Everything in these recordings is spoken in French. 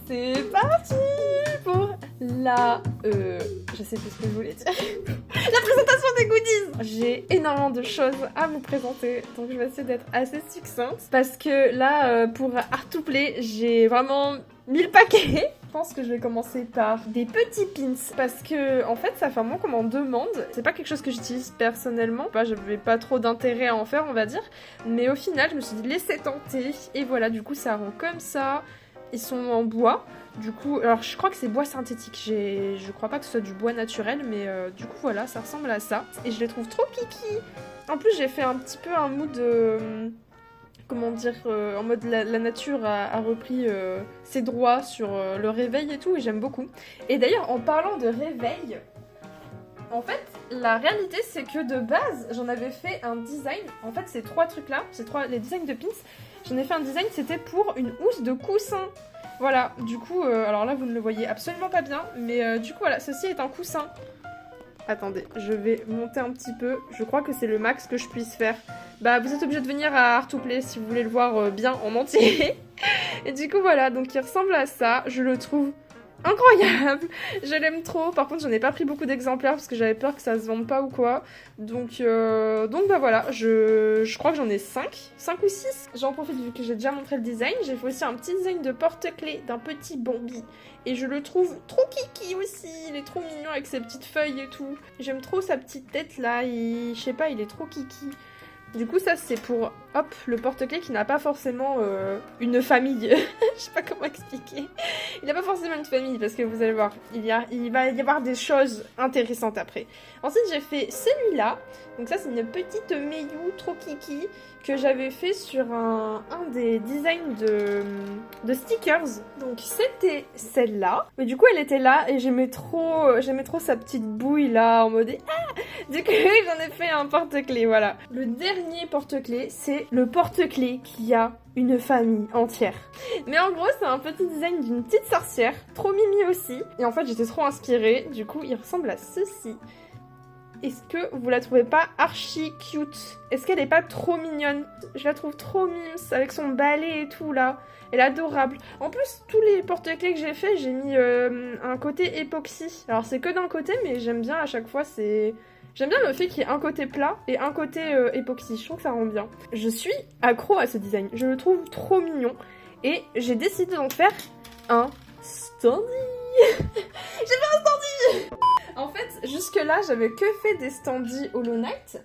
C'est parti pour la... je sais plus ce que je voulais dire. La présentation des goodies. J'ai énormément de choses à vous présenter, donc je vais essayer d'être assez succincte. Parce que là, pour Art to Play, j'ai vraiment 1000 paquets. Je pense que je vais commencer par des petits pins parce que en fait ça fait un moment qu'on m'en demande. C'est pas quelque chose que j'utilise personnellement, j'avais pas trop d'intérêt à en faire on va dire, mais au final je me suis dit laissez tenter et voilà, du coup ça rend comme ça. Ils sont en bois, du coup, alors je crois que c'est bois synthétique, je crois pas que ce soit du bois naturel, mais du coup voilà, ça ressemble à ça et je les trouve trop kiki. En plus j'ai fait un petit peu un mood comment dire, en mode la nature a repris ses droits sur le réveil et tout, et j'aime beaucoup. Et d'ailleurs, en parlant de réveil, en fait, la réalité, c'est que de base, j'en avais fait un design. En fait, ces trois trucs-là, les designs de pins, j'en ai fait un design, c'était pour une housse de coussin. Voilà, du coup, alors là, vous ne le voyez absolument pas bien, mais du coup, voilà, ceci est un coussin. Attendez, je vais monter un petit peu. Je crois que c'est le max que je puisse faire. Bah, vous êtes obligé de venir à Art to Play si vous voulez le voir bien en entier. Et du coup, voilà, donc il ressemble à ça. Je le trouve incroyable. Je l'aime trop. Par contre, j'en ai pas pris beaucoup d'exemplaires parce que j'avais peur que ça se vende pas ou quoi. Donc bah voilà, je crois que j'en ai 5 ou 6. J'en profite vu que j'ai déjà montré le design. J'ai fait aussi un petit design de porte-clés d'un petit Bambi. Et je le trouve trop kiki aussi, il est trop mignon avec ses petites feuilles et tout. J'aime trop sa petite tête là, je sais pas, il est trop kiki. Du coup ça c'est pour, hop, le porte-clés qui n'a pas forcément une famille. Je sais pas comment expliquer. Il n'a pas forcément une famille parce que vous allez voir, il va y avoir des choses intéressantes après. Ensuite j'ai fait celui-là, donc ça c'est une petite Meiyu trop kiki que j'avais fait sur un des designs de stickers. Donc c'était celle-là. Mais du coup elle était là et j'aimais trop sa petite bouille là en mode ah. Du coup j'en ai fait un porte-clés, voilà. Le dernier porte-clés c'est le porte-clés qui a une famille entière. Mais en gros c'est un petit design d'une petite sorcière, trop mimi aussi. Et en fait j'étais trop inspirée, du coup il ressemble à ceci. Est-ce que vous la trouvez pas archi cute? Est-ce qu'elle est pas trop mignonne? Je la trouve trop mimes avec son balai et tout là. Elle est adorable. En plus, tous les porte-clés que j'ai fait, j'ai mis un côté époxy. Alors c'est que d'un côté, mais j'aime bien à chaque fois, j'aime bien le fait qu'il y ait un côté plat et un côté époxy. Je trouve que ça rend bien. Je suis accro à ce design. Je le trouve trop mignon. Et j'ai décidé d'en faire un standy. J'ai fait un standy. En fait, jusque-là, j'avais que fait des standees Hollow Knight.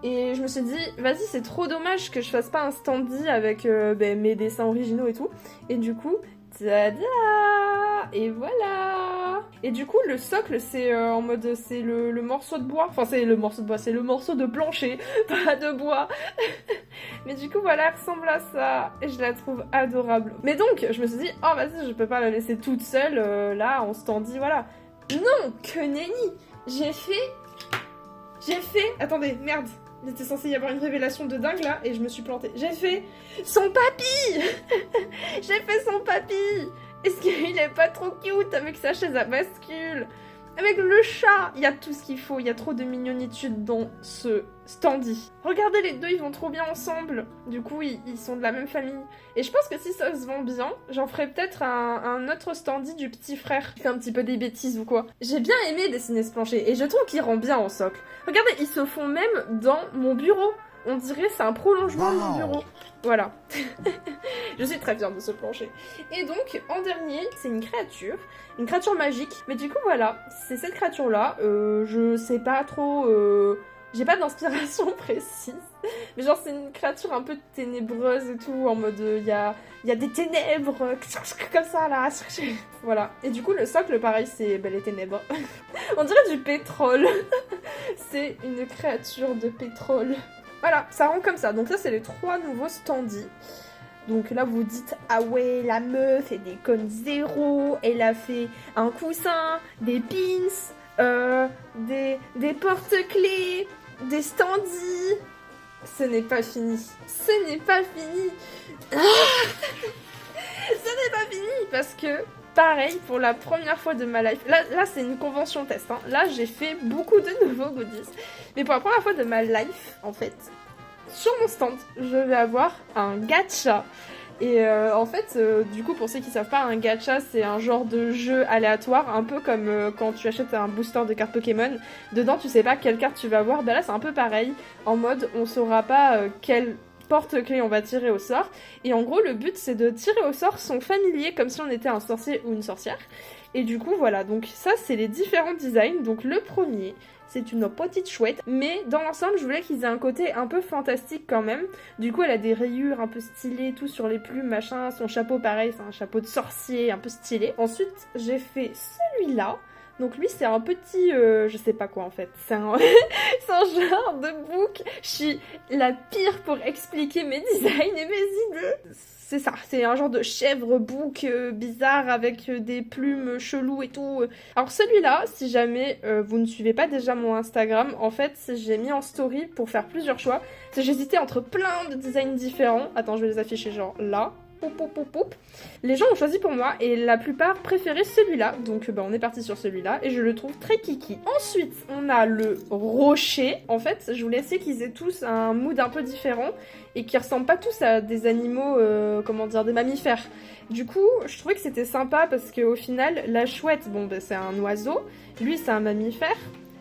Et je me suis dit, vas-y, c'est trop dommage que je fasse pas un standee avec mes dessins originaux et tout. Et du coup, tada! Et voilà! Et du coup, le socle, c'est en mode, c'est le morceau de bois. Enfin, c'est le morceau de bois, c'est le morceau de plancher, pas de bois. Mais du coup, voilà, elle ressemble à ça. Et je la trouve adorable. Mais donc, je me suis dit, oh, vas-y, je peux pas la laisser toute seule, là, en standee, voilà. Non, que nenni! J'ai fait... Attendez, merde. Il était censé y avoir une révélation de dingue là et je me suis plantée. J'ai fait son papy. J'ai fait son papy. Est-ce qu'il est pas trop cute avec sa chaise à bascule? Avec le chat, il y a tout ce qu'il faut, il y a trop de mignonitude dans ce standy. Regardez les deux, ils vont trop bien ensemble. Du coup, ils sont de la même famille. Et je pense que si ça se vend bien, j'en ferai peut-être un autre standy du petit frère. Qui fait un petit peu des bêtises ou quoi. J'ai bien aimé dessiner ce plancher et je trouve qu'il rend bien en socle. Regardez, ils se font même dans mon bureau. On dirait c'est un prolongement de mon bureau. Voilà. Je suis très fière de ce plancher. Et donc, en dernier, c'est une créature magique. Mais du coup, voilà, c'est cette créature-là. Je sais pas trop... J'ai pas d'inspiration précise. Mais genre, c'est une créature un peu ténébreuse et tout, en mode, il y a des ténèbres, comme ça, là. Voilà. Et du coup, le socle, pareil, c'est les ténèbres. On dirait du pétrole. C'est une créature de pétrole. Voilà, ça rend comme ça. Donc ça, c'est les 3 nouveaux standees. Donc là, vous dites, ah ouais, la meuf, elle déconne zéro. Elle a fait un coussin, des pins, des porte-clés, des standees. Ce n'est pas fini. Ce n'est pas fini. Ce n'est pas fini parce que, pareil, pour la première fois de ma life, là c'est une convention test, hein. Là j'ai fait beaucoup de nouveaux goodies. Mais pour la première fois de ma life, en fait, sur mon stand, je vais avoir un gacha Et en fait, du coup, pour ceux qui savent pas, un gacha, c'est un genre de jeu aléatoire, un peu comme quand tu achètes un booster de cartes Pokémon. Dedans, tu sais pas quelle carte tu vas avoir. Bah là, c'est un peu pareil, en mode, on saura pas quelle porte-clés on va tirer au sort. Et en gros, le but, c'est de tirer au sort son familier, comme si on était un sorcier ou une sorcière. Et du coup, voilà, donc ça, c'est les différents designs. Donc le premier, c'est une petite chouette, mais dans l'ensemble, je voulais qu'ils aient un côté un peu fantastique quand même. Du coup, elle a des rayures un peu stylées, tout sur les plumes, machin. Son chapeau, pareil, c'est un chapeau de sorcier, un peu stylé. Ensuite, j'ai fait celui-là. Donc lui, c'est un petit... je sais pas quoi, en fait. C'est un... c'est un genre de book. Je suis la pire pour expliquer mes designs et mes idées. C'est ça, c'est un genre de chèvre bouc bizarre avec des plumes cheloues et tout. Alors celui-là, si jamais vous ne suivez pas déjà mon Instagram, en fait, j'ai mis en story pour faire plusieurs choix. J'hésitais entre plein de designs différents. Attends, je vais les afficher genre là. Poup, poup, poup, poup. Les gens ont choisi pour moi et la plupart préféraient celui-là. Donc on est parti sur celui-là et je le trouve très kiki. Ensuite, on a le rocher. En fait, je voulais essayer qu'ils aient tous un mood un peu différent et qui ressemblent pas tous à des animaux, comment dire, des mammifères. Du coup, je trouvais que c'était sympa parce qu'au final, la chouette, bon, bah, c'est un oiseau. Lui, c'est un mammifère.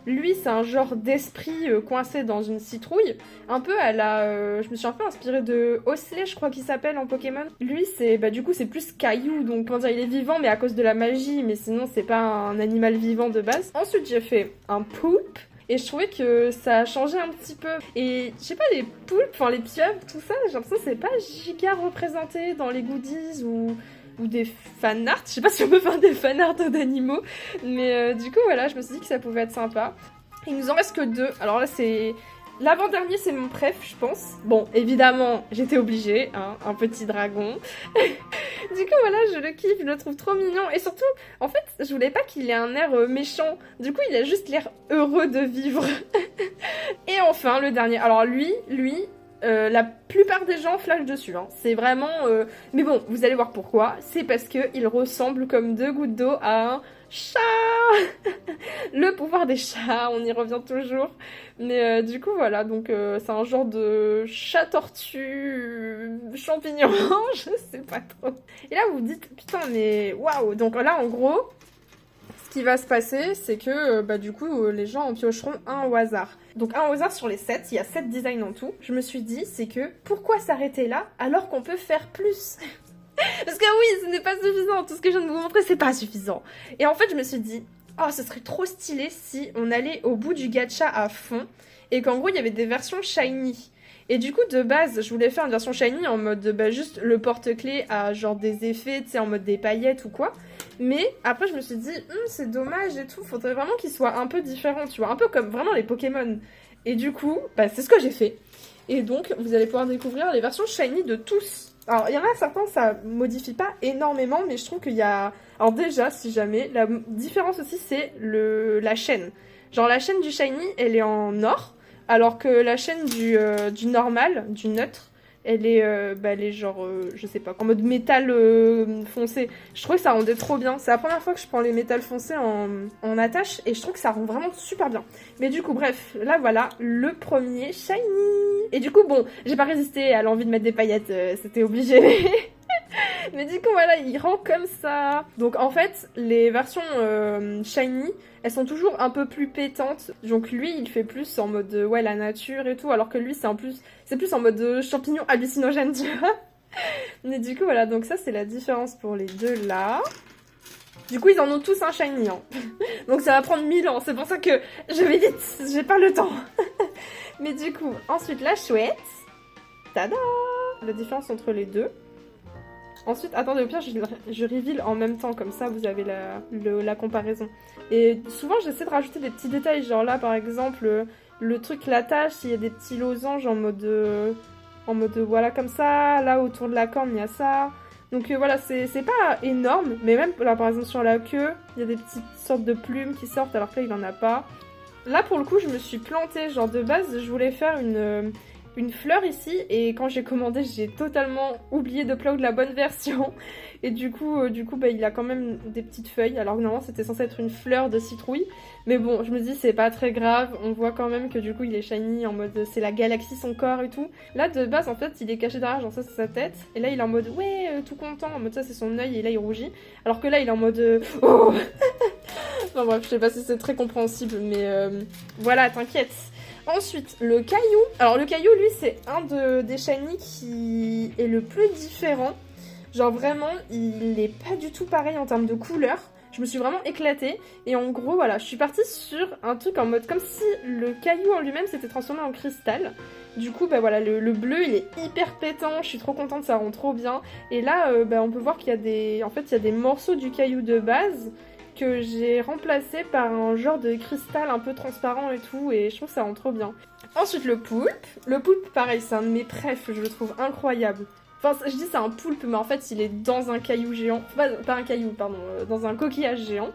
Lui, c'est un genre d'esprit coincé dans une citrouille. Un peu à la... je me suis un peu inspirée de Osley, je crois qu'il s'appelle en Pokémon. Lui, c'est... Bah du coup, c'est plus caillou. Donc, comment dire, il est vivant, mais à cause de la magie. Mais sinon, c'est pas un animal vivant de base. Ensuite, j'ai fait un poulpe. Et je trouvais que ça a changé un petit peu. Et je sais pas, les poulpes, enfin les pieuvres, tout ça, j'ai l'impression que c'est pas giga représenté dans les goodies ou des fanarts. Je sais pas si on peut faire des fanarts d'animaux. Mais du coup, voilà, je me suis dit que ça pouvait être sympa. Il nous en reste que 2. Alors là, c'est... L'avant-dernier, c'est mon préf, je pense. Bon, évidemment, j'étais obligée, hein, un petit dragon. Du coup, voilà, je le kiffe, je le trouve trop mignon. Et surtout, en fait, je voulais pas qu'il ait un air méchant. Du coup, il a juste l'air heureux de vivre. Et enfin, le dernier. Alors lui, la plupart des gens flashent dessus. Hein. C'est vraiment... Mais bon, vous allez voir pourquoi. C'est parce qu'il ressemble comme 2 gouttes d'eau à un chat. Le pouvoir des chats, on y revient toujours. Mais du coup, voilà. Donc, c'est un genre de chat-tortue champignon. Je sais pas trop. Et là, vous vous dites, putain, mais waouh. Donc là, en gros... Ce qui va se passer, c'est que bah, du coup, les gens en piocheront un au hasard. Donc un au hasard sur les 7, il y a 7 designs en tout. Je me suis dit, c'est que pourquoi s'arrêter là alors qu'on peut faire plus? Parce que oui, ce n'est pas suffisant, tout ce que je viens de vous montrer, c'est pas suffisant. Et en fait, je me suis dit, oh, ce serait trop stylé si on allait au bout du gacha à fond et qu'en gros, il y avait des versions shiny. Et du coup, de base, je voulais faire une version shiny en mode bah, juste le porte-clés à genre des effets, tu sais, en mode des paillettes ou quoi. Mais après, je me suis dit, c'est dommage et tout, faudrait vraiment qu'il soit un peu différent, tu vois, un peu comme vraiment les Pokémon. Et du coup, bah, c'est ce que j'ai fait. Et donc, vous allez pouvoir découvrir les versions shiny de tous. Alors, il y en a certains, ça modifie pas énormément, mais je trouve qu'il y a... Alors déjà, si jamais, la différence aussi, c'est la chaîne. Genre, la chaîne du shiny, elle est en or, alors que la chaîne du normal, du neutre, elle est genre, je sais pas, en mode métal foncé. Je trouve que ça rendait trop bien. C'est la première fois que je prends les métals foncés en attache et je trouve que ça rend vraiment super bien. Mais du coup, bref, là voilà, le premier shiny. Et du coup, bon, j'ai pas résisté à l'envie de mettre des paillettes, c'était obligé. Mais du coup, voilà, il rend comme ça. Donc en fait, les versions shiny, elles sont toujours un peu plus pétantes. Donc lui, il fait plus en mode, ouais, la nature et tout, alors que lui, c'est plus en mode champignon hallucinogène, tu vois. Mais du coup, voilà, donc ça, c'est la différence pour les deux là. Du coup, ils en ont tous un shiny, hein. Donc ça va prendre 1000 ans, c'est pour ça que je vais vite, j'ai pas le temps. Mais du coup, ensuite, la chouette. Tada! La différence entre les deux. Ensuite, attendez, au pire, je reveal en même temps, comme ça, vous avez la comparaison. Et souvent, j'essaie de rajouter des petits détails, genre là, par exemple, le truc, l'attache, il y a des petits losanges en mode, voilà, comme ça. Là, autour de la corne, il y a ça. Donc voilà, c'est pas énorme, mais même, là, par exemple, sur la queue, il y a des petites sortes de plumes qui sortent, alors que là, il en a pas. Là, pour le coup, je me suis plantée, genre, de base, je voulais faire une fleur ici, et quand j'ai commandé, j'ai totalement oublié de plug la bonne version. Et du coup bah, il a quand même des petites feuilles, alors que normalement c'était censé être une fleur de citrouille. Mais bon, je me dis c'est pas très grave, on voit quand même que du coup il est shiny en mode c'est la galaxie son corps et tout. Là de base en fait il est caché derrière, genre ça c'est sa tête, et là il est en mode ouais tout content, en mode ça c'est son œil, et là il rougit. Alors que là il est en mode oh. Enfin bref, je sais pas si c'est très compréhensible, mais voilà, t'inquiète. Ensuite, le caillou. Alors le caillou, lui, c'est un des shiny qui est le plus différent. Genre vraiment, il est pas du tout pareil en termes de couleur. Je me suis vraiment éclatée. Et en gros, voilà, je suis partie sur un truc en mode comme si le caillou en lui-même s'était transformé en cristal. Du coup, bah voilà, le bleu, il est hyper pétant. Je suis trop contente, ça rend trop bien. Et là, bah, on peut voir qu'il y a des... En fait, il y a des morceaux du caillou de base que j'ai remplacé par un genre de cristal un peu transparent et tout, et je trouve que ça rend trop bien. Ensuite le poulpe. Le poulpe, pareil, c'est un de mes préfs, je le trouve incroyable. Enfin, je dis c'est un poulpe, mais en fait il est dans un caillou géant. Pas un caillou, pardon, dans un coquillage géant.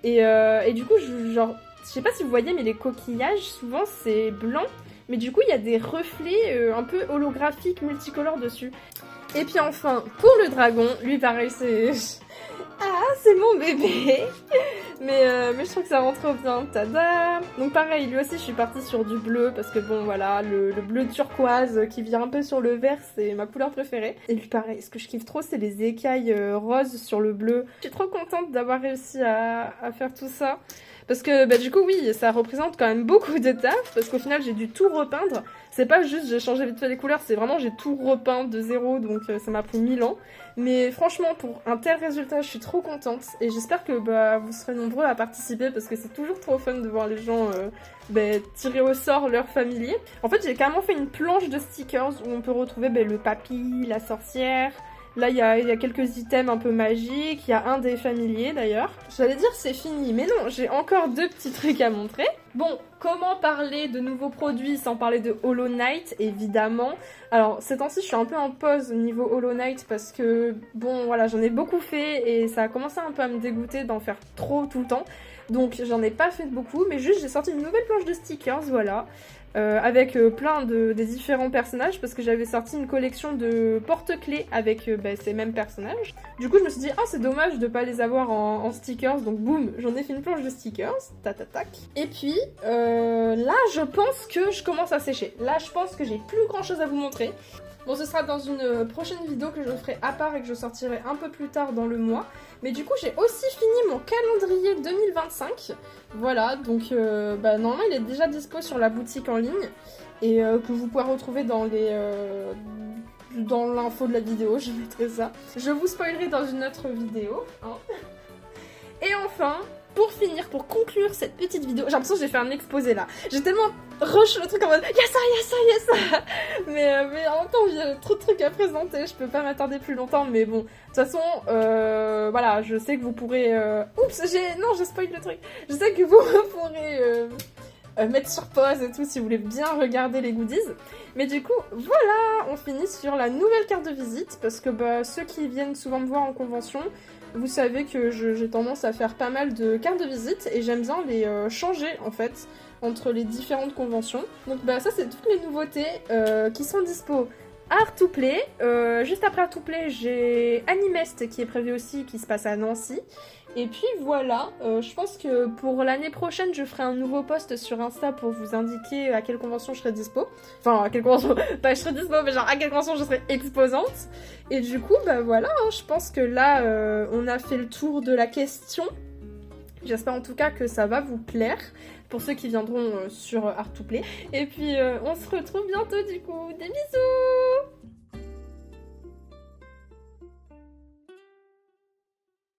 Et du coup, je sais pas si vous voyez, mais les coquillages, souvent c'est blanc, mais du coup il y a des reflets un peu holographiques, multicolores dessus. Et puis enfin, pour le dragon, lui pareil, c'est... Ah, c'est mon bébé. Mais je trouve que ça rend trop bien. Tada. Donc pareil, lui aussi je suis partie sur du bleu parce que bon voilà, le bleu turquoise qui vient un peu sur le vert, c'est ma couleur préférée. Et lui pareil, ce que je kiffe trop, c'est les écailles roses sur le bleu. Je suis trop contente d'avoir réussi à faire tout ça. Parce que bah, du coup oui, ça représente quand même beaucoup de taf, parce qu'au final j'ai dû tout repeindre. C'est pas juste j'ai changé vite fait les couleurs, c'est vraiment j'ai tout repeint de zéro, donc ça m'a pris 1000 ans. Mais franchement, pour un tel résultat, je suis trop contente. Et j'espère que bah, vous serez nombreux à participer, parce que c'est toujours trop fun de voir les gens bah, tirer au sort leur familier. En fait, j'ai carrément fait une planche de stickers où on peut retrouver bah, le papy, la sorcière... Là, il y a quelques items un peu magiques, il y a un des familiers d'ailleurs. J'allais dire c'est fini, mais non, j'ai encore 2 petits trucs à montrer. Bon, comment parler de nouveaux produits sans parler de Hollow Knight, évidemment. Alors, ces temps-ci, je suis un peu en pause au niveau Hollow Knight parce que, bon, voilà, j'en ai beaucoup fait et ça a commencé un peu à me dégoûter d'en faire trop tout le temps. Donc, j'en ai pas fait beaucoup, mais juste, j'ai sorti une nouvelle planche de stickers, voilà. Avec plein des différents personnages parce que j'avais sorti une collection de porte-clés avec bah, ces mêmes personnages. Du coup je me suis dit ah c'est dommage de pas les avoir en stickers, donc boum, j'en ai fait une planche de stickers, tac. Et puis là je pense que je commence à sécher. Là je pense que j'ai plus grand chose à vous montrer. Bon, ce sera dans une prochaine vidéo que je ferai à part et que je sortirai un peu plus tard dans le mois. Mais du coup, j'ai aussi fini mon calendrier 2025. Voilà, donc bah, normalement, il est déjà dispo sur la boutique en ligne. Et que vous pouvez retrouver dans l'info de la vidéo, je mettrai ça. Je vous spoilerai dans une autre vidéo. Hein. Et enfin... Pour finir, pour conclure cette petite vidéo, j'ai l'impression que j'ai fait un exposé là. J'ai tellement rush le truc en mode y'a ça. Mais en même temps, j'ai trop de trucs à présenter, je peux pas m'attarder plus longtemps. Mais bon, de toute façon, voilà, je sais que vous pourrez... Oups, j'ai spoilé le truc. Je sais que vous pourrez mettre sur pause et tout si vous voulez bien regarder les goodies. Mais du coup, voilà, on finit sur la nouvelle carte de visite. Parce que bah, ceux qui viennent souvent me voir en convention... Vous savez que j'ai tendance à faire pas mal de cartes de visite et j'aime bien les changer en fait entre les différentes conventions. Donc bah ça c'est toutes les nouveautés qui sont dispo à Art2Play. Juste après Art2Play j'ai Animest qui est prévu aussi, qui se passe à Nancy. Et puis voilà, je pense que pour l'année prochaine, je ferai un nouveau post sur Insta pour vous indiquer à quelle convention je serai dispo. Enfin, à quelle convention, pas je serai dispo, mais genre à quelle convention je serai exposante. Et du coup, bah voilà, hein, je pense que là, on a fait le tour de la question. J'espère en tout cas que ça va vous plaire, pour ceux qui viendront sur Art2Play. Et puis, on se retrouve bientôt du coup. Des bisous!